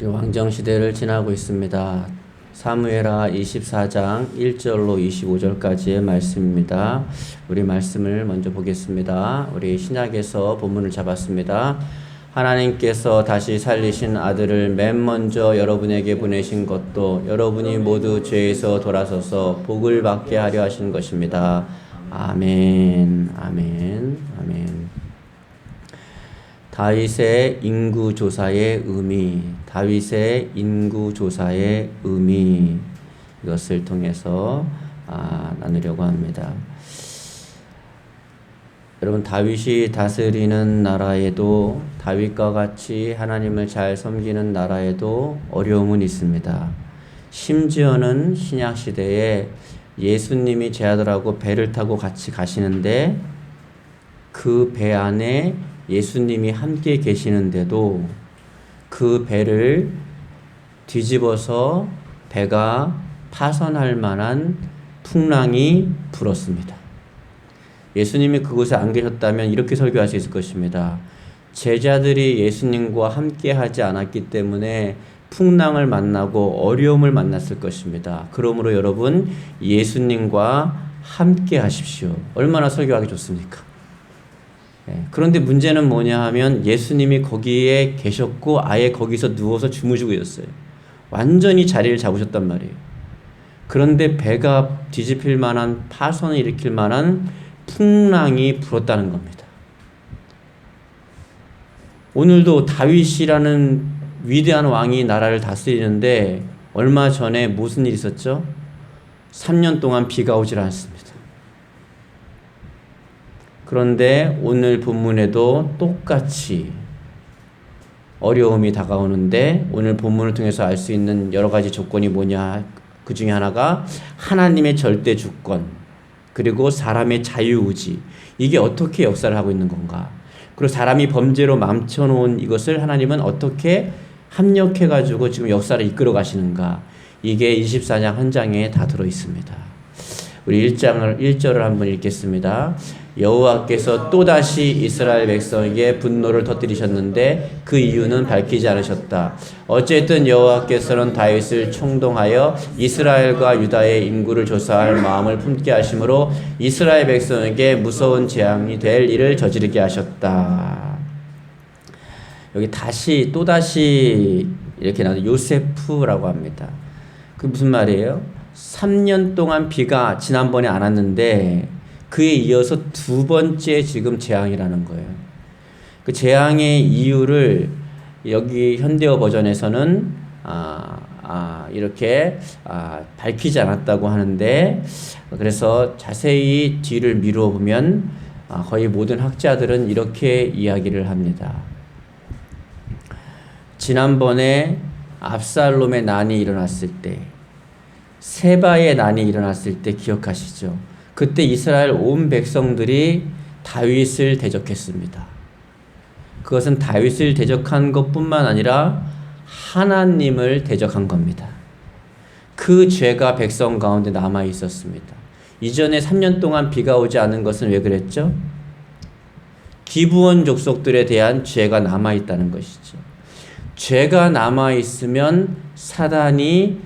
우리 왕정시대를 지나고 있습니다. 사무엘하 24장 1절로 25절까지의 말씀입니다. 우리 말씀을 먼저 보겠습니다. 우리 신약에서 본문을 잡았습니다. 하나님께서 다시 살리신 아들을 맨 먼저 여러분에게 보내신 것도 여러분이 모두 죄에서 돌아서서 복을 받게 하려 하신 것입니다. 아멘, 아멘, 아멘. 다윗의 인구조사의 의미, 다윗의 인구조사의 의미, 이것을 통해서 나누려고 합니다. 여러분, 다윗이 다스리는 나라에도, 다윗과 같이 하나님을 잘 섬기는 나라에도 어려움은 있습니다. 심지어는 신약시대에 예수님이 제 아들하고 배를 타고 같이 가시는데 그 배 안에 예수님이 함께 계시는데도 그 배를 뒤집어서 배가 파선할 만한 풍랑이 불었습니다. 예수님이 그곳에 안 계셨다면 이렇게 설교할 수 있을 것입니다. 제자들이 예수님과 함께 하지 않았기 때문에 풍랑을 만나고 어려움을 만났을 것입니다. 그러므로 여러분, 예수님과 함께 하십시오. 얼마나 설교하기 좋습니까? 그런데 문제는 뭐냐 하면 예수님이 거기에 계셨고 아예 거기서 누워서 주무시고 있었어요. 완전히 자리를 잡으셨단 말이에요. 그런데 배가 뒤집힐 만한, 파선을 일으킬 만한 풍랑이 불었다는 겁니다. 오늘도 다윗이라는 위대한 왕이 나라를 다스리는데 얼마 전에 무슨 일이 있었죠? 3년 동안 비가 오질 않습니다. 그런데 오늘 본문에도 똑같이 어려움이 다가오는데 오늘 본문을 통해서 알 수 있는 여러 가지 조건이 뭐냐? 그 중에 하나가 하나님의 절대 주권, 그리고 사람의 자유의지. 이게 어떻게 역사를 하고 있는 건가? 그리고 사람이 범죄로 망쳐놓은 이것을 하나님은 어떻게 합력해가지고 지금 역사를 이끌어 가시는가? 이게 24장 한 장에 다 들어 있습니다. 우리 1절을 한번 읽겠습니다. 여호와께서 또다시 이스라엘 백성에게 분노를 터뜨리셨는데 그 이유는 밝히지 않으셨다. 어쨌든 여호와께서는 다윗을 총동하여 이스라엘과 유다의 인구를 조사할 마음을 품게 하심으로 이스라엘 백성에게 무서운 재앙이 될 일을 저지르게 하셨다. 여기 또다시 이렇게 나오는 요세프라고 합니다. 그 무슨 말이에요? 3년 동안 비가 지난번에 안 왔는데 그에 이어서 두 번째 지금 재앙이라는 거예요. 그 재앙의 이유를 여기 현대어 버전에서는 이렇게 밝히지 않았다고 하는데, 그래서 자세히 뒤를 미루어 보면 거의 모든 학자들은 이렇게 이야기를 합니다. 지난번에 압살롬의 난이 일어났을 때, 세바의 난이 일어났을 때 기억하시죠? 그때 이스라엘 온 백성들이 다윗을 대적했습니다. 그것은 다윗을 대적한 것뿐만 아니라 하나님을 대적한 겁니다. 그 죄가 백성 가운데 남아 있었습니다. 이전에 3년 동안 비가 오지 않은 것은 왜 그랬죠? 기브온 족속들에 대한 죄가 남아 있다는 것이죠. 죄가 남아 있으면 사단이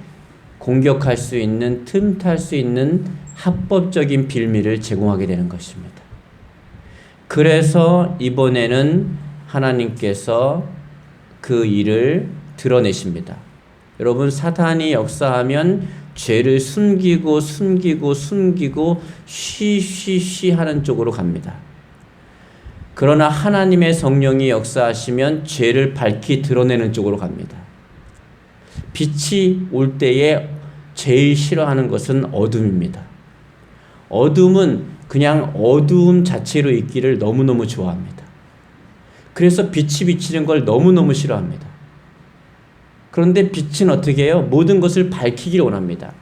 공격할 수 있는, 틈탈 수 있는 합법적인 빌미를 제공하게 되는 것입니다. 그래서 이번에는 하나님께서 그 일을 드러내십니다. 여러분, 사탄이 역사하면 죄를 숨기고 쉬쉬쉬 하는 쪽으로 갑니다. 그러나 하나님의 성령이 역사하시면 죄를 밝히 드러내는 쪽으로 갑니다. 빛이 올 때에 제일 싫어하는 것은 어둠입니다. 어둠은 그냥 어두움 자체로 있기를 너무너무 좋아합니다. 그래서 빛이 비치는 걸 너무너무 싫어합니다. 그런데 빛은 어떻게 해요? 모든 것을 밝히기를 원합니다.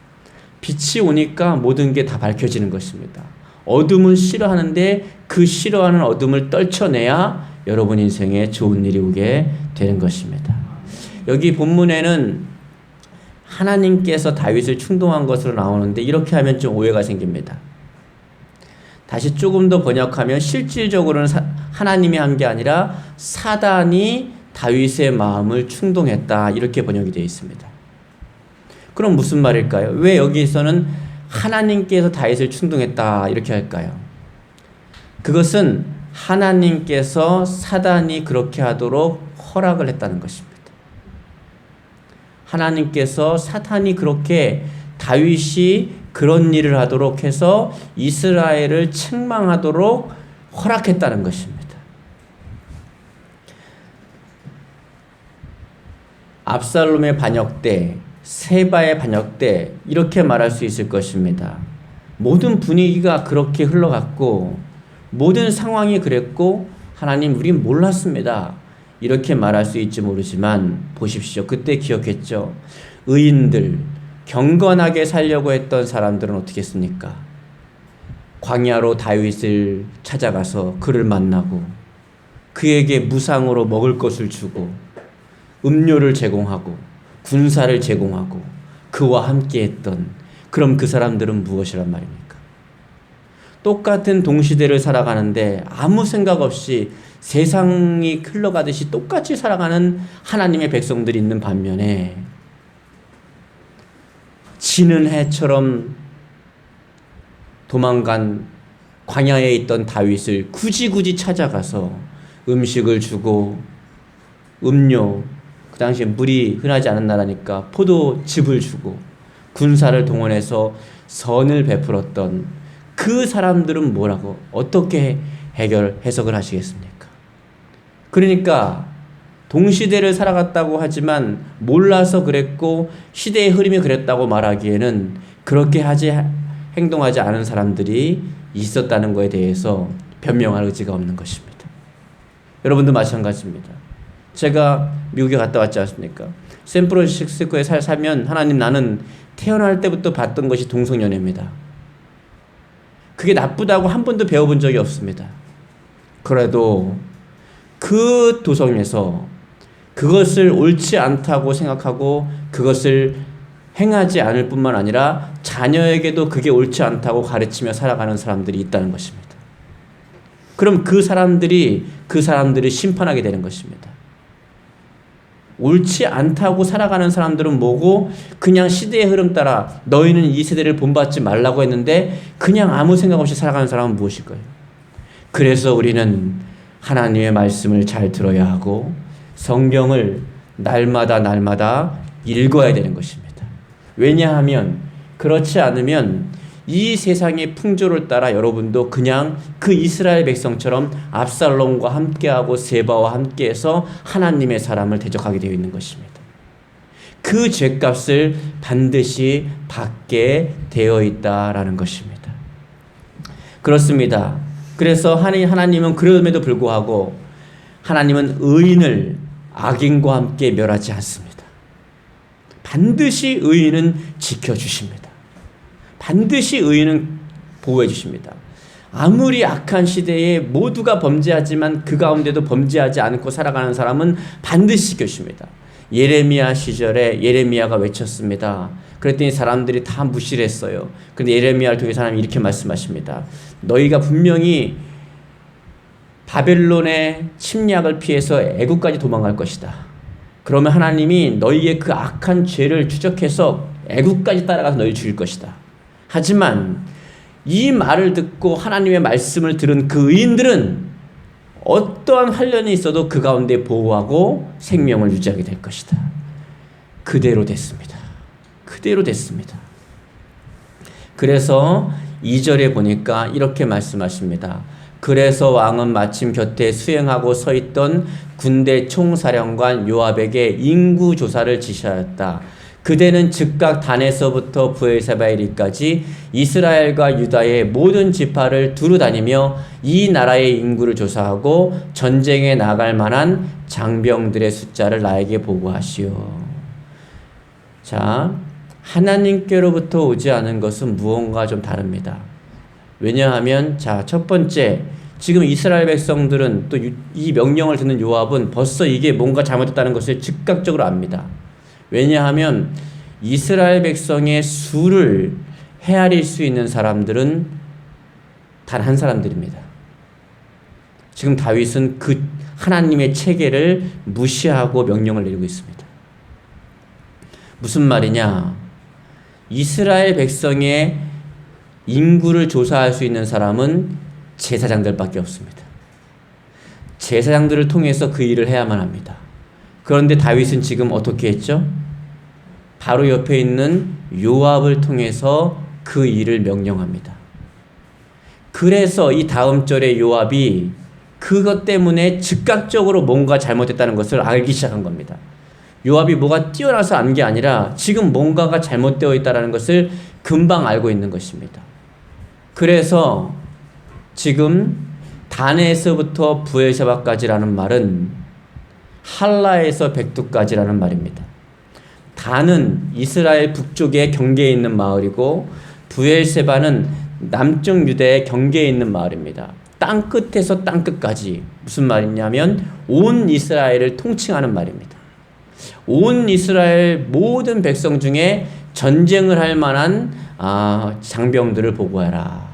빛이 오니까 모든 게 다 밝혀지는 것입니다. 어둠은 싫어하는데 그 싫어하는 어둠을 떨쳐내야 여러분 인생에 좋은 일이 오게 되는 것입니다. 여기 본문에는 하나님께서 다윗을 충동한 것으로 나오는데 이렇게 하면 좀 오해가 생깁니다. 다시 조금 더 번역하면 실질적으로는 하나님이 한 게 아니라 사단이 다윗의 마음을 충동했다. 이렇게 번역이 되어 있습니다. 그럼 무슨 말일까요? 왜 여기에서는 하나님께서 다윗을 충동했다 이렇게 할까요? 그것은 하나님께서 사단이 그렇게 하도록 허락을 했다는 것입니다. 하나님께서 사탄이 그렇게 다윗이 그런 일을 하도록 해서 이스라엘을 책망하도록 허락했다는 것입니다. 압살롬의 반역 때, 세바의 반역 때 이렇게 말할 수 있을 것입니다. 모든 분위기가 그렇게 흘러갔고 모든 상황이 그랬고 하나님 우린 몰랐습니다. 이렇게 말할 수 있지 모르지만 보십시오. 그때 기억했죠. 의인들, 경건하게 살려고 했던 사람들은 어떻게 했습니까? 광야로 다윗을 찾아가서 그를 만나고 그에게 무상으로 먹을 것을 주고 음료를 제공하고 군사를 제공하고 그와 함께 했던, 그럼 그 사람들은 무엇이란 말입니까? 똑같은 동시대를 살아가는데 아무 생각 없이 세상이 흘러가듯이 똑같이 살아가는 하나님의 백성들이 있는 반면에 지는 해처럼 도망간 광야에 있던 다윗을 굳이 찾아가서 음식을 주고 음료, 그 당시에 물이 흔하지 않은 나라니까 포도즙을 주고 군사를 동원해서 선을 베풀었던 그 사람들은 뭐라고 어떻게 해석을 하시겠습니까? 그러니까 동시대를 살아갔다고 하지만 몰라서 그랬고 시대의 흐름이 그랬다고 말하기에는 그렇게 행동하지 않은 사람들이 있었다는 것에 대해서 변명할 의지가 없는 것입니다. 여러분도 마찬가지입니다. 제가 미국에 갔다 왔지 않습니까? 샌프란시스코에 살면 하나님 나는 태어날 때부터 봤던 것이 동성연애입니다. 그게 나쁘다고 한 번도 배워본 적이 없습니다. 그래도 그 도성에서 그것을 옳지 않다고 생각하고 그것을 행하지 않을 뿐만 아니라 자녀에게도 그게 옳지 않다고 가르치며 살아가는 사람들이 있다는 것입니다. 그럼 그 사람들을 심판하게 되는 것입니다. 옳지 않다고 살아가는 사람들은 뭐고 그냥 시대의 흐름 따라 너희는 이 세대를 본받지 말라고 했는데 그냥 아무 생각 없이 살아가는 사람은 무엇일까요? 그래서 우리는 하나님의 말씀을 잘 들어야 하고 성경을 날마다 읽어야 되는 것입니다. 왜냐하면 그렇지 않으면 이 세상의 풍조를 따라 여러분도 그냥 그 이스라엘 백성처럼 압살롬과 함께하고 세바와 함께해서 하나님의 사람을 대적하게 되어 있는 것입니다. 그 죄값을 반드시 받게 되어 있다라는 것입니다. 그렇습니다. 그래서 하나님은 그럼에도 불구하고 하나님은 의인을 악인과 함께 멸하지 않습니다. 반드시 의인은 지켜주십니다. 반드시 의인은 보호해 주십니다. 아무리 악한 시대에 모두가 범죄하지만 그 가운데도 범죄하지 않고 살아가는 사람은 반드시 지켜주십니다. 예레미야 시절에 예레미야가 외쳤습니다. 그랬더니 사람들이 다 무시를 했어요. 그런데 예레미야를 통해서 하나님이 이렇게 말씀하십니다. 너희가 분명히 바벨론의 침략을 피해서 애국까지 도망갈 것이다. 그러면 하나님이 너희의 그 악한 죄를 추적해서 애국까지 따라가서 너희를 죽일 것이다. 하지만 이 말을 듣고 하나님의 말씀을 들은 그 의인들은 어떠한 환란이 있어도 그 가운데 보호하고 생명을 유지하게 될 것이다. 그대로 됐습니다. 그대로 됐습니다. 그래서 2절에 보니까 이렇게 말씀하십니다. 그래서 왕은 마침 곁에 수행하고 서 있던 군대 총사령관 요압에게 인구 조사를 지시하였다. 그대는 즉각 단에서부터 브엘세바에까지 이스라엘과 유다의 모든 지파를 두루 다니며 이 나라의 인구를 조사하고 전쟁에 나갈 만한 장병들의 숫자를 나에게 보고하시오. 자, 하나님께로부터 오지 않은 것은 무언가 좀 다릅니다. 왜냐하면 자, 첫 번째, 지금 이스라엘 백성들은 또 이 명령을 듣는 요압은 벌써 이게 뭔가 잘못됐다는 것을 즉각적으로 압니다. 왜냐하면 이스라엘 백성의 수를 헤아릴 수 있는 사람들은 단 한 사람들입니다. 지금 다윗은 그 하나님의 체계를 무시하고 명령을 내리고 있습니다. 무슨 말이냐? 이스라엘 백성의 인구를 조사할 수 있는 사람은 제사장들밖에 없습니다. 제사장들을 통해서 그 일을 해야만 합니다. 그런데 다윗은 지금 어떻게 했죠? 바로 옆에 있는 요압을 통해서 그 일을 명령합니다. 그래서 이 다음 절에 요압이 그것 때문에 즉각적으로 뭔가 잘못됐다는 것을 알기 시작한 겁니다. 요압이 뭐가 뛰어나서 안 게 아니라 지금 뭔가가 잘못되어 있다는 것을 금방 알고 있는 것입니다. 그래서 지금 단에서부터 부엘세바까지라는 말은 할라에서 백두까지라는 말입니다. 단은 이스라엘 북쪽의 경계에 있는 마을이고 부엘세바는 남쪽 유대의 경계에 있는 마을입니다. 땅 끝에서 땅 끝까지. 무슨 말이냐면 온 이스라엘을 통칭하는 말입니다. 온 이스라엘 모든 백성 중에 전쟁을 할 만한 장병들을 보고하라.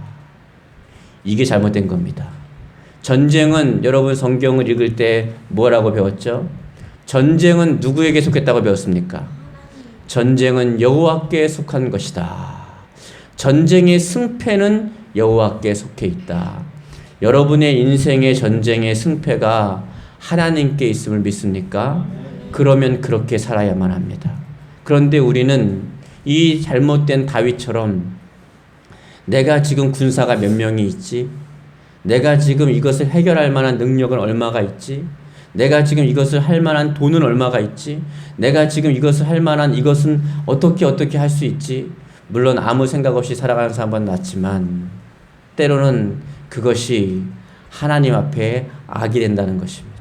이게 잘못된 겁니다. 전쟁은 여러분 성경을 읽을 때 뭐라고 배웠죠? 전쟁은 누구에게 속했다고 배웠습니까? 전쟁은 여호와께 속한 것이다. 전쟁의 승패는 여호와께 속해 있다. 여러분의 인생의 전쟁의 승패가 하나님께 있음을 믿습니까? 그러면 그렇게 살아야만 합니다. 그런데 우리는 이 잘못된 다윗처럼 내가 지금 군사가 몇 명이 있지? 내가 지금 이것을 해결할 만한 능력은 얼마가 있지? 내가 지금 이것을 할 만한 돈은 얼마가 있지? 내가 지금 이것을 할 만한 이것은 어떻게 할 수 있지? 물론 아무 생각 없이 살아가는 사람은 낫지만 때로는 그것이 하나님 앞에 악이 된다는 것입니다.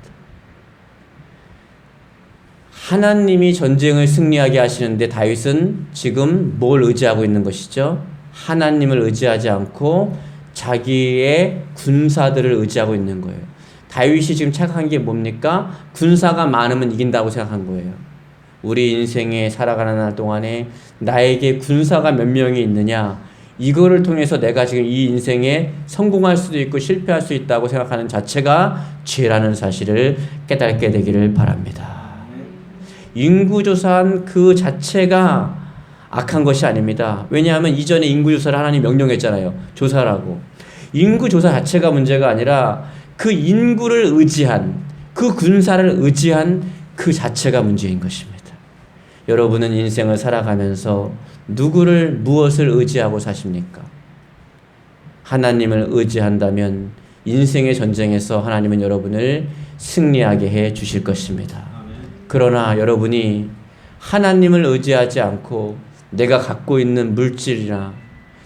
하나님이 전쟁을 승리하게 하시는데 다윗은 지금 뭘 의지하고 있는 것이죠? 하나님을 의지하지 않고 자기의 군사들을 의지하고 있는 거예요. 다윗이 지금 착각한 게 뭡니까? 군사가 많으면 이긴다고 생각한 거예요. 우리 인생에 살아가는 날 동안에 나에게 군사가 몇 명이 있느냐, 이거를 통해서 내가 지금 이 인생에 성공할 수도 있고 실패할 수 있다고 생각하는 자체가 죄라는 사실을 깨닫게 되기를 바랍니다. 인구조사한 그 자체가 악한 것이 아닙니다. 왜냐하면 이전에 인구조사를 하나님 명령했잖아요. 조사라고. 인구조사 자체가 문제가 아니라 그 인구를 의지한, 그 군사를 의지한 그 자체가 문제인 것입니다. 여러분은 인생을 살아가면서 누구를, 무엇을 의지하고 사십니까? 하나님을 의지한다면 인생의 전쟁에서 하나님은 여러분을 승리하게 해 주실 것입니다. 그러나 여러분이 하나님을 의지하지 않고 내가 갖고 있는 물질이나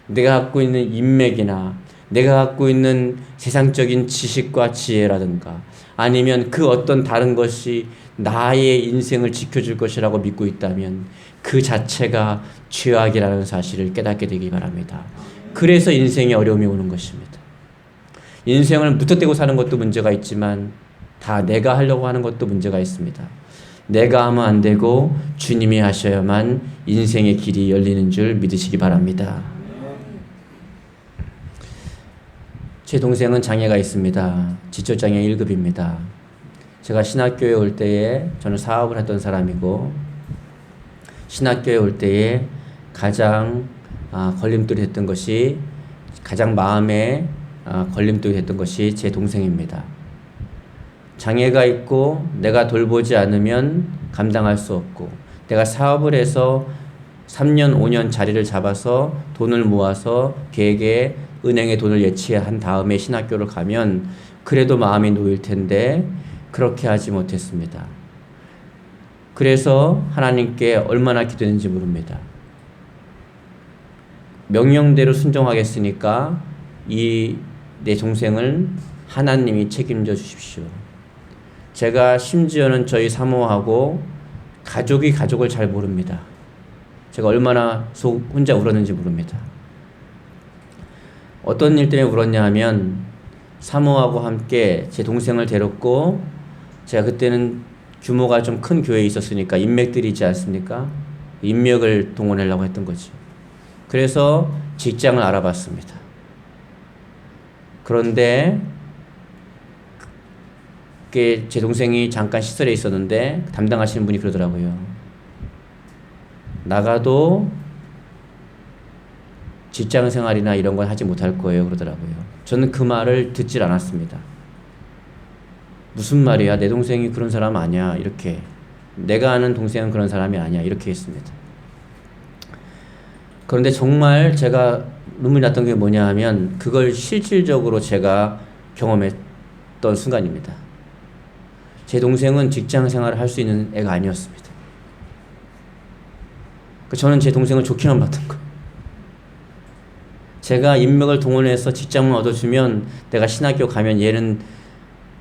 내가 갖고 있는 인맥이나 내가 갖고 있는 세상적인 지식과 지혜라든가 아니면 그 어떤 다른 것이 나의 인생을 지켜줄 것이라고 믿고 있다면 그 자체가 죄악이라는 사실을 깨닫게 되기 바랍니다. 그래서 인생에 어려움이 오는 것입니다. 인생을 무턱대고 사는 것도 문제가 있지만 다 내가 하려고 하는 것도 문제가 있습니다. 내가 하면 안 되고 주님이 하셔야만 인생의 길이 열리는 줄 믿으시기 바랍니다. 제 동생은 장애가 있습니다. 지적장애 1급입니다. 제가 신학교에 올 때에 저는 사업을 했던 사람이고 신학교에 올 때에 가장 걸림돌이 됐던 것이 가장 마음에 걸림돌이 됐던 것이 제 동생입니다. 장애가 있고 내가 돌보지 않으면 감당할 수 없고 내가 사업을 해서 3년 5년 자리를 잡아서 돈을 모아서 걔에게 은행에 돈을 예치한 다음에 신학교를 가면 그래도 마음이 놓일 텐데 그렇게 하지 못했습니다. 그래서 하나님께 얼마나 기도했는지 모릅니다. 명령대로 순종하겠으니까 이 내 동생을 하나님이 책임져 주십시오. 제가 심지어는 저희 사모하고 가족이 가족을 잘 모릅니다. 제가 얼마나 혼자 울었는지 모릅니다. 어떤 일 때문에 울었냐 하면 사모하고 함께 제 동생을 데렸고 제가 그때는 규모가 좀 큰 교회에 있었으니까 인맥들이 있지 않습니까? 인맥을 동원하려고 했던 거죠. 그래서 직장을 알아봤습니다. 그런데 제 동생이 잠깐 시설에 있었는데 담당하시는 분이 그러더라고요. 나가도 직장 생활이나 이런 건 하지 못할 거예요. 그러더라고요. 저는 그 말을 듣질 않았습니다. 무슨 말이야? 내 동생이 그런 사람 아니야. 이렇게. 내가 아는 동생은 그런 사람이 아니야. 이렇게 했습니다. 그런데 정말 제가 눈물이 났던 게 뭐냐 하면 그걸 실질적으로 제가 경험했던 순간입니다. 제 동생은 직장 생활을 할 수 있는 애가 아니었습니다. 저는 제 동생을 좋게만 봤던 거예요. 제가 인맥을 동원해서 직장만 얻어주면 내가 신학교 가면 얘는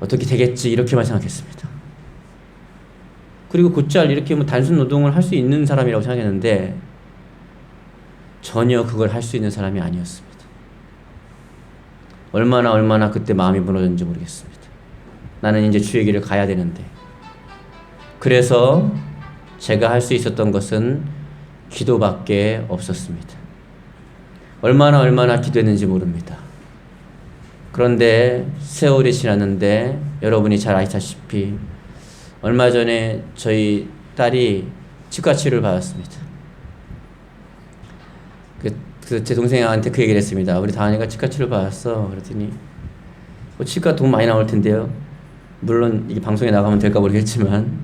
어떻게 되겠지 이렇게만 생각했습니다. 그리고 곧잘 이렇게 뭐 단순 노동을 할 수 있는 사람이라고 생각했는데 전혀 그걸 할 수 있는 사람이 아니었습니다. 얼마나 그때 마음이 무너졌는지 모르겠습니다. 나는 이제 주의 길을 가야 되는데. 그래서 제가 할 수 있었던 것은 기도밖에 없었습니다. 얼마나 기도했는지 모릅니다. 그런데 세월이 지났는데 여러분이 잘 아시다시피 얼마 전에 저희 딸이 치과 치료를 받았습니다. 제 동생한테 그 얘기를 했습니다. 우리 다은이가 치과 치료를 받았어. 그랬더니 치과 돈 많이 나올 텐데요. 물론 이게 방송에 나가면 될까 모르겠지만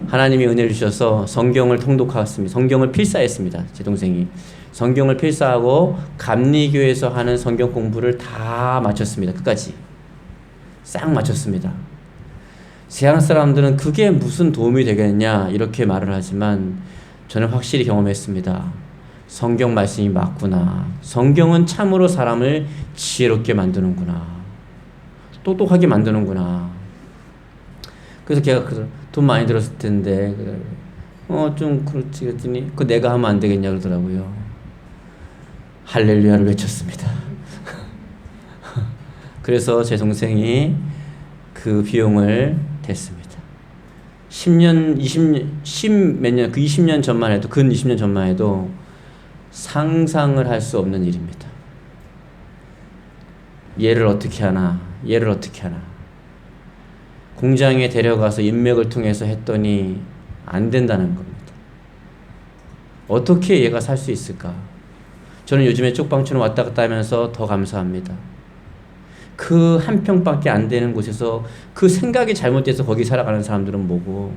하나님이 은혜를 주셔서 성경을 통독하였습니다. 성경을 필사했습니다. 제 동생이 성경을 필사하고 감리교에서 하는 성경 공부를 다 마쳤습니다. 끝까지 싹 마쳤습니다. 세상 사람들은 그게 무슨 도움이 되겠냐 이렇게 말을 하지만 저는 확실히 경험했습니다. 성경 말씀이 맞구나. 성경은 참으로 사람을 지혜롭게 만드는구나. 똑똑하게 만드는구나. 그래서 걔가 돈 많이 들었을 텐데 좀 그렇지 그랬더니 내가 하면 안 되겠냐 그러더라고요. 할렐루야를 외쳤습니다. 그래서 제 동생이 그 비용을 댔습니다. 10년, 20년 전만 해도, 근 20년 전만 해도 상상을 할 수 없는 일입니다. 얘를 어떻게 하나. 공장에 데려가서 인맥을 통해서 했더니 안 된다는 겁니다. 어떻게 얘가 살 수 있을까? 저는 요즘에 쪽방촌을 왔다 갔다 하면서 더 감사합니다. 그 한 평밖에 안 되는 곳에서 그 생각이 잘못돼서 거기 살아가는 사람들은 뭐고,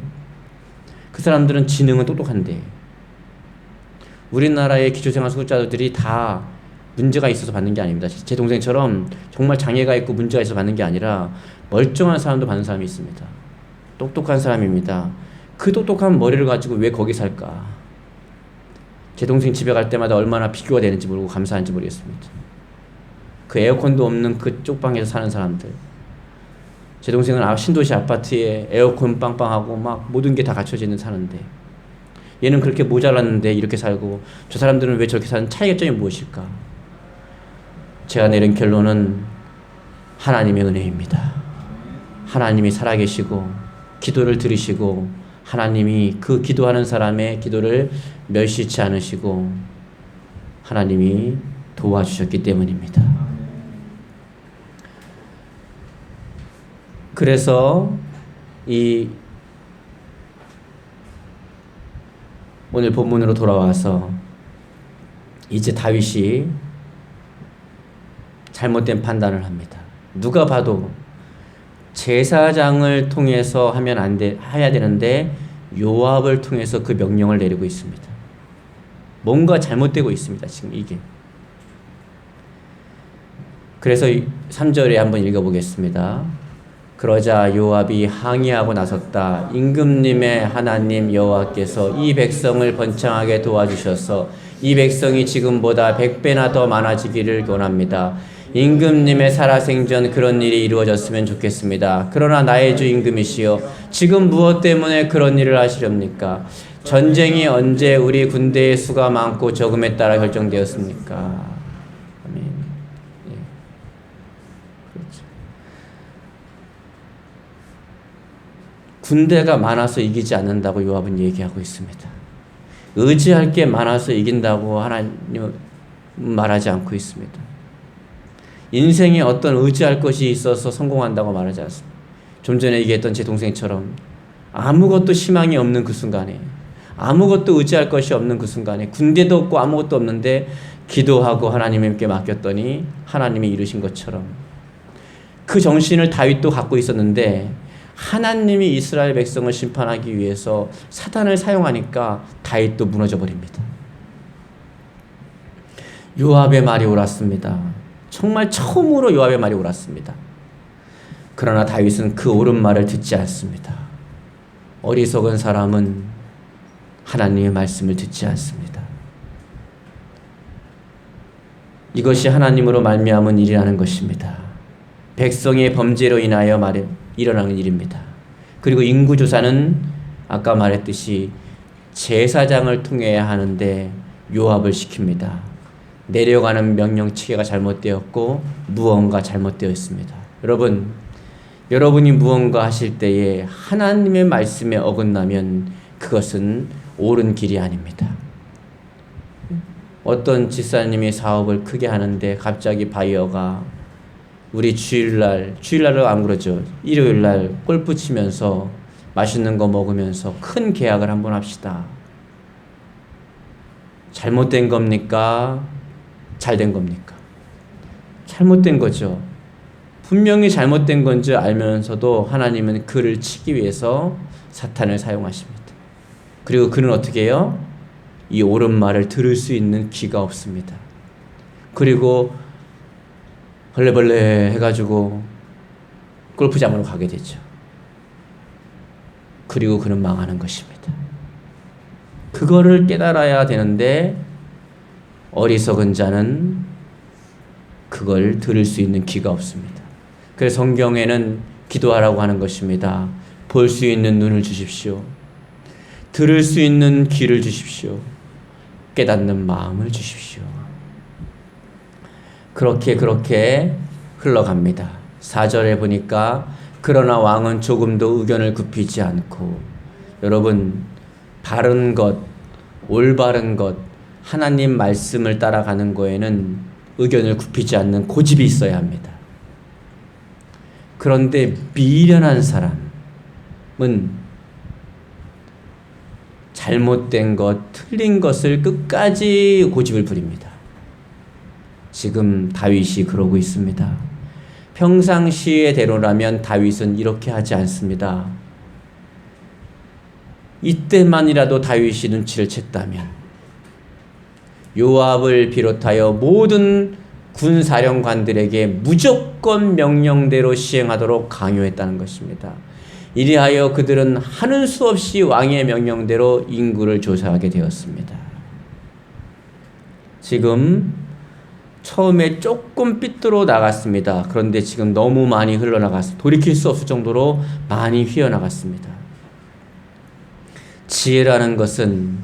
그 사람들은 지능은 똑똑한데, 우리나라의 기초생활 수급자들이 다 문제가 있어서 받는 게 아닙니다. 제 동생처럼 정말 장애가 있고 문제가 있어서 받는 게 아니라 멀쩡한 사람도 받는 사람이 있습니다. 똑똑한 사람입니다. 그 똑똑한 머리를 가지고 왜 거기 살까? 제 동생 집에 갈 때마다 얼마나 비교가 되는지 모르고 감사한지 모르겠습니다. 그 에어컨도 없는 그 쪽방에서 사는 사람들. 제 동생은 신도시 아파트에 에어컨 빵빵하고 막 모든 게 다 갖춰져 있는 사는데, 얘는 그렇게 모자랐는데 이렇게 살고, 저 사람들은 왜 저렇게 사는 차이점이 무엇일까? 제가 내린 결론은 하나님의 은혜입니다. 하나님이 살아계시고 기도를 들으시고 하나님이 그 기도하는 사람의 기도를 멸시치 않으시고 하나님이 도와주셨기 때문입니다. 그래서 오늘 본문으로 돌아와서 이제 다윗이 잘못된 판단을 합니다. 누가 봐도 제사장을 통해서 해야 되는데 요압을 통해서 그 명령을 내리고 있습니다. 뭔가 잘못되고 있습니다. 지금 이게. 그래서 3절에 한번 읽어보겠습니다. 그러자 요압이 항의하고 나섰다. 임금님의 하나님 여호와께서 이 백성을 번창하게 도와주셔서 이 백성이 지금보다 100배나 더 많아지기를 원합니다. 임금님의 살아생전 그런 일이 이루어졌으면 좋겠습니다. 그러나 나의 주 임금이시여, 지금 무엇 때문에 그런 일을 하시렵니까? 전쟁이 언제 우리 군대의 수가 많고 적음에 따라 결정되었습니까? 아멘. 예. 그렇죠. 군대가 많아서 이기지 않는다고 요압은 얘기하고 있습니다. 의지할 게 많아서 이긴다고 하나님은 말하지 않고 있습니다. 인생에 어떤 의지할 것이 있어서 성공한다고 말하지 않습니다. 좀 전에 얘기했던 제 동생처럼 아무것도 희망이 없는 그 순간에, 아무것도 의지할 것이 없는 그 순간에, 군대도 없고 아무것도 없는데 기도하고 하나님께 맡겼더니 하나님이 이루신 것처럼, 그 정신을 다윗도 갖고 있었는데 하나님이 이스라엘 백성을 심판하기 위해서 사탄을 사용하니까 다윗도 무너져 버립니다. 요압의 말이 옳았습니다. 정말 처음으로 요압의 말이 옳았습니다. 그러나 다윗은 그 옳은 말을 듣지 않습니다. 어리석은 사람은 하나님의 말씀을 듣지 않습니다. 이것이 하나님으로 말미암은 일이라는 것입니다. 백성의 범죄로 인하여 일어나는 일입니다. 그리고 인구조사는 아까 말했듯이 제사장을 통해야 하는데 요압을 시킵니다. 내려가는 명령 체계가 잘못되었고 무언가 잘못되어 있습니다. 여러분이 무언가 하실 때에 하나님의 말씀에 어긋나면 그것은 옳은 길이 아닙니다. 어떤 집사님이 사업을 크게 하는데 갑자기 바이어가 우리 주일날은 안 그러죠. 일요일날 골프 치면서 맛있는 거 먹으면서 큰 계약을 한번 합시다. 잘못된 겁니까? 잘된 겁니까? 잘못된 거죠. 분명히 잘못된 건지 알면서도 하나님은 그를 치기 위해서 사탄을 사용하십니다. 그리고 그는 어떻게 해요? 이 옳은 말을 들을 수 있는 귀가 없습니다. 그리고 벌레벌레 해가지고 골프장으로 가게 되죠. 그리고 그는 망하는 것입니다. 그거를 깨달아야 되는데 어리석은 자는 그걸 들을 수 있는 귀가 없습니다. 그래서 성경에는 기도하라고 하는 것입니다. 볼 수 있는 눈을 주십시오. 들을 수 있는 귀를 주십시오. 깨닫는 마음을 주십시오. 그렇게 흘러갑니다. 4절에 보니까 그러나 왕은 조금도 의견을 굽히지 않고, 여러분, 바른 것, 올바른 것, 하나님 말씀을 따라가는 거에는 의견을 굽히지 않는 고집이 있어야 합니다. 그런데 미련한 사람은 잘못된 것, 틀린 것을 끝까지 고집을 부립니다. 지금 다윗이 그러고 있습니다. 평상시의 대로라면 다윗은 이렇게 하지 않습니다. 이때만이라도 다윗이 눈치를 챘다면 요압을 비롯하여 모든 군사령관들에게 무조건 명령대로 시행하도록 강요했다는 것입니다. 이리하여 그들은 하는 수 없이 왕의 명령대로 인구를 조사하게 되었습니다. 지금 처음에 조금 삐뚤어 나갔습니다. 그런데 지금 너무 많이 흘러나갔습니다. 돌이킬 수 없을 정도로 많이 휘어나갔습니다. 지혜라는 것은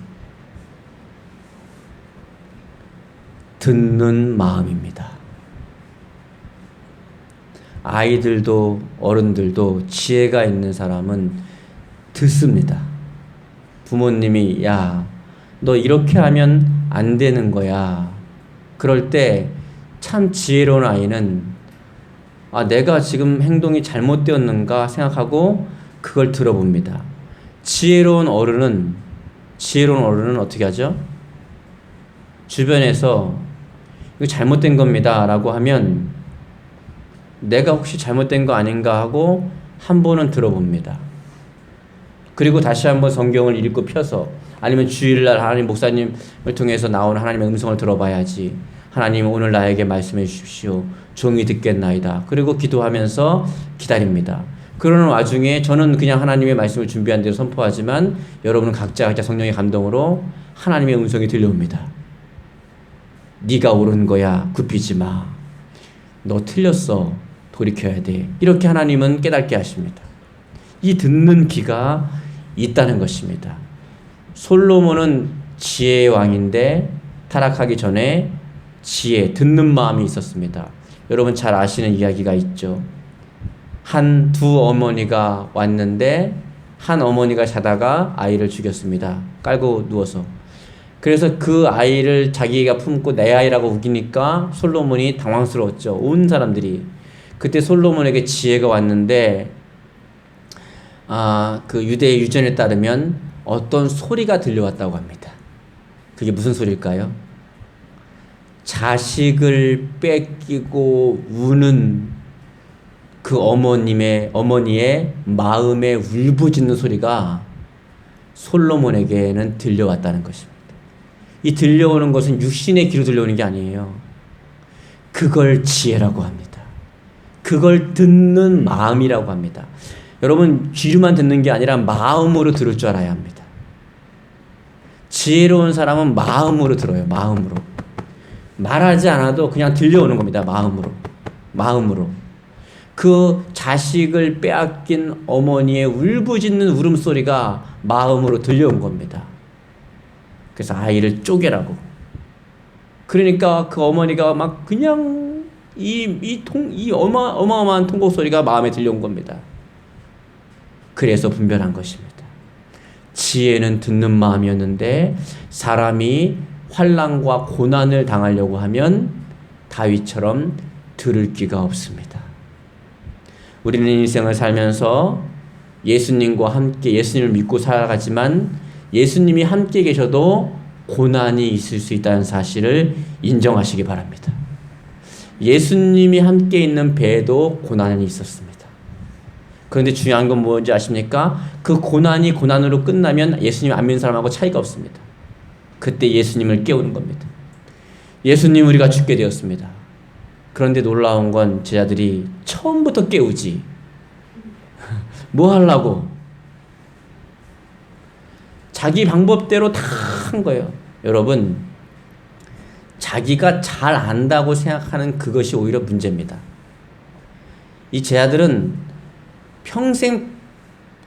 듣는 마음입니다. 아이들도 어른들도 지혜가 있는 사람은 듣습니다. 부모님이 야, 너 이렇게 하면 안 되는 거야. 그럴 때 참 지혜로운 아이는 내가 지금 행동이 잘못되었는가 생각하고 그걸 들어봅니다. 지혜로운 어른은 어떻게 하죠? 주변에서 이거 잘못된 겁니다 라고 하면 내가 혹시 잘못된 거 아닌가 하고 한 번은 들어봅니다. 그리고 다시 한번 성경을 읽고 펴서, 아니면 주일날 하나님 목사님을 통해서 나오는 하나님의 음성을 들어봐야지. 하나님 오늘 나에게 말씀해 주십시오. 종이 듣겠나이다. 그리고 기도하면서 기다립니다. 그러는 와중에 저는 그냥 하나님의 말씀을 준비한 대로 선포하지만 여러분은 각자 성령의 감동으로 하나님의 음성이 들려옵니다. 네가 옳은 거야. 굽히지 마. 너 틀렸어. 돌이켜야 돼. 이렇게 하나님은 깨닫게 하십니다. 이 듣는 귀가 있다는 것입니다. 솔로몬은 지혜의 왕인데 타락하기 전에 듣는 마음이 있었습니다. 여러분 잘 아시는 이야기가 있죠. 두 어머니가 왔는데 한 어머니가 자다가 아이를 죽였습니다. 깔고 누워서. 그래서 그 아이를 자기가 품고 내 아이라고 우기니까 솔로몬이 당황스러웠죠. 온 사람들이. 그때 솔로몬에게 지혜가 왔는데 그 유대의 유전에 따르면 어떤 소리가 들려왔다고 합니다. 그게 무슨 소리일까요? 자식을 뺏기고 우는 그 어머니의 마음에 울부짖는 소리가 솔로몬에게는 들려왔다는 것입니다. 이 들려오는 것은 육신의 귀로 들려오는 게 아니에요. 그걸 지혜라고 합니다. 그걸 듣는 마음이라고 합니다. 여러분, 귀로만 듣는 게 아니라 마음으로 들을 줄 알아야 합니다. 지혜로운 사람은 마음으로 들어요. 마음으로. 말하지 않아도 그냥 들려오는 겁니다. 마음으로. 그 자식을 빼앗긴 어머니의 울부짖는 울음소리가 마음으로 들려온 겁니다. 그래서 아이를 쪼개라고. 그러니까 그 어머니가 막 그냥 이 어마어마한 통곡 소리가 마음에 들려온 겁니다. 그래서 분별한 것입니다. 지혜는 듣는 마음이었는데 사람이 환난과 고난을 당하려고 하면 다윗처럼 들을 귀가 없습니다. 우리는 인생을 살면서 예수님과 함께 예수님을 믿고 살아가지만 예수님이 함께 계셔도 고난이 있을 수 있다는 사실을 인정하시기 바랍니다. 예수님이 함께 있는 배에도 고난이 있었습니다. 그런데 중요한 건 뭔지 아십니까? 그 고난이 고난으로 끝나면 예수님 안 믿는 사람하고 차이가 없습니다. 그때 예수님을 깨우는 겁니다. 예수님 우리가 죽게 되었습니다. 그런데 놀라운 건 제자들이 처음부터 깨우지. 뭐 하려고? 자기 방법대로 다 한 거예요. 여러분, 자기가 잘 안다고 생각하는 그것이 오히려 문제입니다. 이 제자들은 평생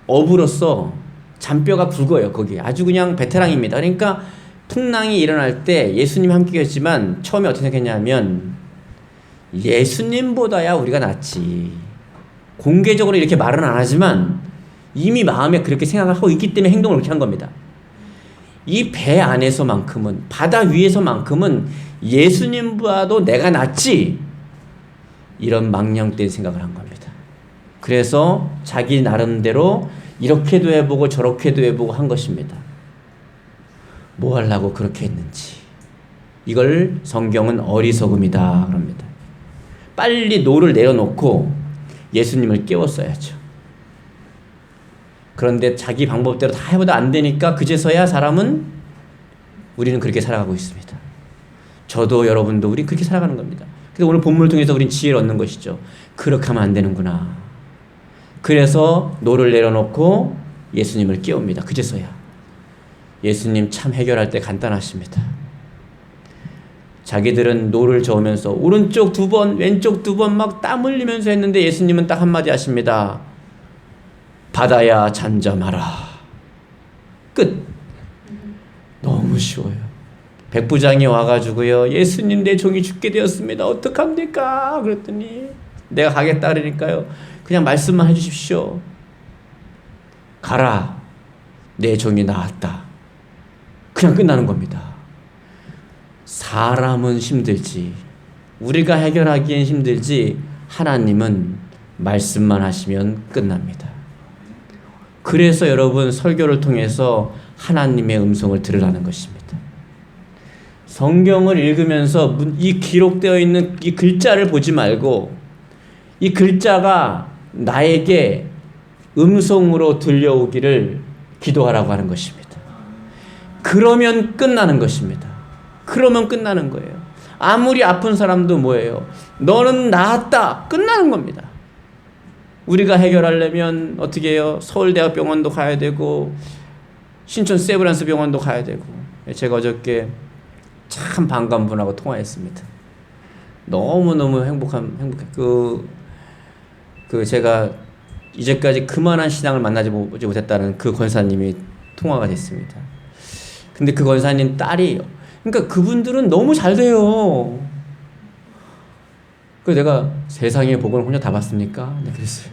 어부로서 잔뼈가 굵어요. 거기 아주 그냥 베테랑입니다. 그러니까 풍랑이 일어날 때 예수님 함께 계셨지만 처음에 어떻게 생각했냐면 예수님보다야 우리가 낫지. 공개적으로 이렇게 말은 안 하지만 이미 마음에 그렇게 생각을 하고 있기 때문에 행동을 그렇게 한 겁니다. 이 배 안에서만큼은, 바다 위에서만큼은 예수님보다도 내가 낫지. 이런 망령된 생각을 한 겁니다. 그래서 자기 나름대로 이렇게도 해보고 저렇게도 해보고 한 것입니다. 뭐 하려고 그렇게 했는지. 이걸 성경은 어리석음이다 그럽니다. 빨리 노를 내려놓고 예수님을 깨웠어야죠. 그런데 자기 방법대로 다 해보다 안 되니까 그제서야 우리는 그렇게 살아가고 있습니다. 저도 여러분도 우리 그렇게 살아가는 겁니다. 그래서 오늘 본문을 통해서 우린 지혜를 얻는 것이죠. 그렇게 하면 안 되는구나. 그래서 노를 내려놓고 예수님을 깨웁니다. 그제서야. 예수님 참 해결할 때 간단하십니다. 자기들은 노를 저으면서 오른쪽 2번, 왼쪽 2번 막 땀 흘리면서 했는데 예수님은 딱 한마디 하십니다. 바다야 잠잠하라. 끝. 너무 쉬워요. 백부장이 와가지고요. 예수님 내 종이 죽게 되었습니다. 어떡합니까? 그랬더니 내가 가겠다 그러니까요. 그냥 말씀만 해주십시오. 가라. 내 종이 나았다. 그냥 끝나는 겁니다. 사람은 힘들지. 우리가 해결하기엔 힘들지. 하나님은 말씀만 하시면 끝납니다. 그래서 여러분 설교를 통해서 하나님의 음성을 들으라는 것입니다. 성경을 읽으면서 이 기록되어 있는 이 글자를 보지 말고 이 글자가 나에게 음성으로 들려오기를 기도하라고 하는 것입니다. 그러면 끝나는 것입니다. 그러면 끝나는 거예요. 아무리 아픈 사람도 뭐예요? 너는 나았다. 끝나는 겁니다. 우리가 해결하려면 어떻게 해요? 서울대학병원도 가야 되고 신촌 세브란스 병원도 가야 되고. 제가 어저께 참 반가운 분하고 통화했습니다. 너무너무 행복해. 제가 이제까지 그만한 신앙을 만나지 못했다는 그 권사님이 통화가 됐습니다. 근데 그 권사님 딸이, 그러니까 그분들은 너무 잘 돼요. 그래서 내가 세상의 복을 혼자 다 봤습니까? 네, 그랬어요.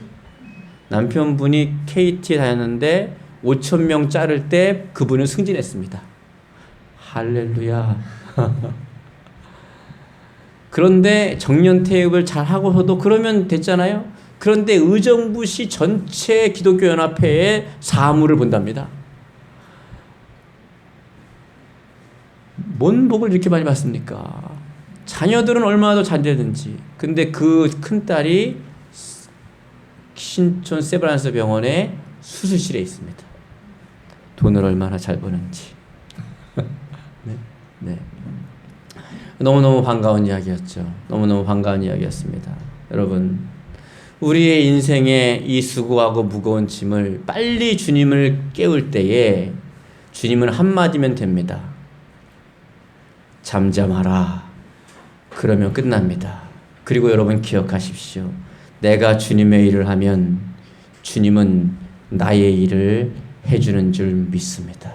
남편분이 KT에 다녔는데 5,000명 자를 때 그분은 승진했습니다. 할렐루야. 그런데 정년퇴직을 잘 하고서도 그러면 됐잖아요. 그런데 의정부시 전체 기독교 연합회의 사무를 본답니다. 뭔 복을 이렇게 많이 받습니까? 자녀들은 얼마나 더 잘 되는지. 근데 그 큰딸이 신촌 세브란스 병원의 수술실에 있습니다. 돈을 얼마나 잘 버는지. 네, 네. 너무너무 반가운 이야기였죠. 너무너무 반가운 이야기였습니다. 여러분, 우리의 인생에 이 수고하고 무거운 짐을 빨리 주님을 깨울 때에 주님은 한마디면 됩니다. 잠잠하라. 그러면 끝납니다. 그리고 여러분 기억하십시오. 내가 주님의 일을 하면 주님은 나의 일을 해주는 줄 믿습니다.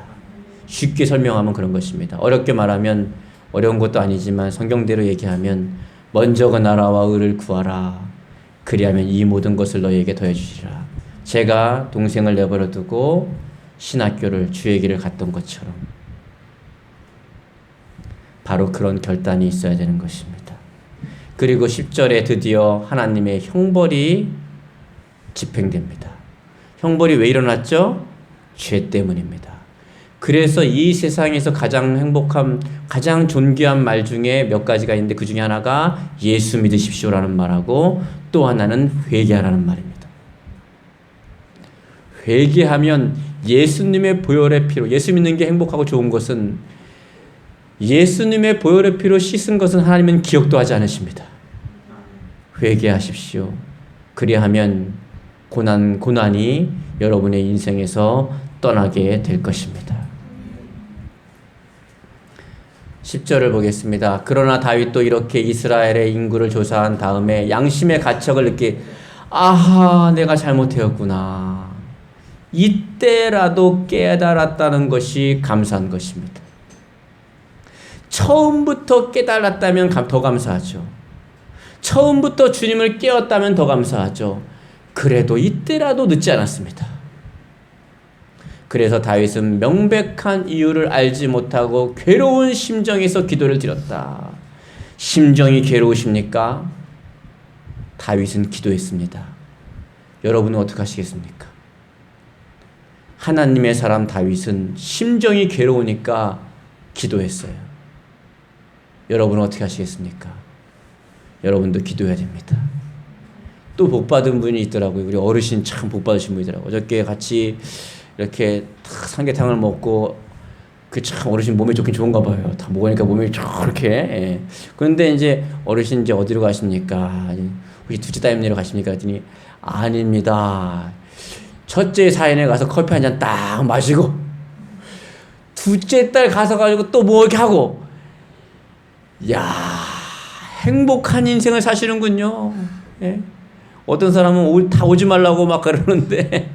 쉽게 설명하면 그런 것입니다. 어렵게 말하면 어려운 것도 아니지만 성경대로 얘기하면 먼저 그 나라와 의를 구하라. 그리하면 이 모든 것을 너희에게 더해 주시라. 제가 동생을 내버려 두고 신학교를 주의 길을 갔던 것처럼 바로 그런 결단이 있어야 되는 것입니다. 그리고 10절에 드디어 하나님의 형벌이 집행됩니다. 형벌이 왜 일어났죠? 죄 때문입니다. 그래서 이 세상에서 가장 행복한, 가장 존귀한 말 중에 몇 가지가 있는데 그 중에 하나가 예수 믿으십시오라는 말하고 또 하나는 회개하라는 말입니다. 회개하면 예수님의 보혈의 피로, 예수 믿는 게 행복하고 좋은 것은 예수님의 보혈의 피로 씻은 것은 하나님은 기억도 하지 않으십니다. 회개하십시오. 그리하면 고난이 여러분의 인생에서 떠나게 될 것입니다. 10절을 보겠습니다. 그러나 다윗도 이렇게 이스라엘의 인구를 조사한 다음에 양심의 가책을 느끼, 아하, 내가 잘못되었구나. 이때라도 깨달았다는 것이 감사한 것입니다. 처음부터 깨달았다면 더 감사하죠. 처음부터 주님을 깨웠다면 더 감사하죠. 그래도 이때라도 늦지 않았습니다. 그래서 다윗은 명백한 이유를 알지 못하고 괴로운 심정에서 기도를 드렸다. 심정이 괴로우십니까? 다윗은 기도했습니다. 여러분은 어떻게 하시겠습니까? 하나님의 사람 다윗은 심정이 괴로우니까 기도했어요. 여러분은 어떻게 하시겠습니까? 여러분도 기도해야 됩니다. 또 복받은 분이 있더라고요. 우리 어르신 참 복받으신 분이더라고요. 어저께 같이 이렇게 삼계탕을 먹고 그 참 어르신 몸에 좋긴 좋은가 봐요. 다 먹으니까 몸이 저렇게. 예. 그런데 이제 어르신 이제 어디로 가십니까? 우리 둘째 따님네로 가십니까? 했더니 아닙니다. 첫째 사연에 가서 커피 한 잔 딱 마시고 둘째 딸 가서 가지고 또 뭐 이렇게 하고, 야, 행복한 인생을 사시는군요. 예? 어떤 사람은 다 오지 말라고 막 그러는데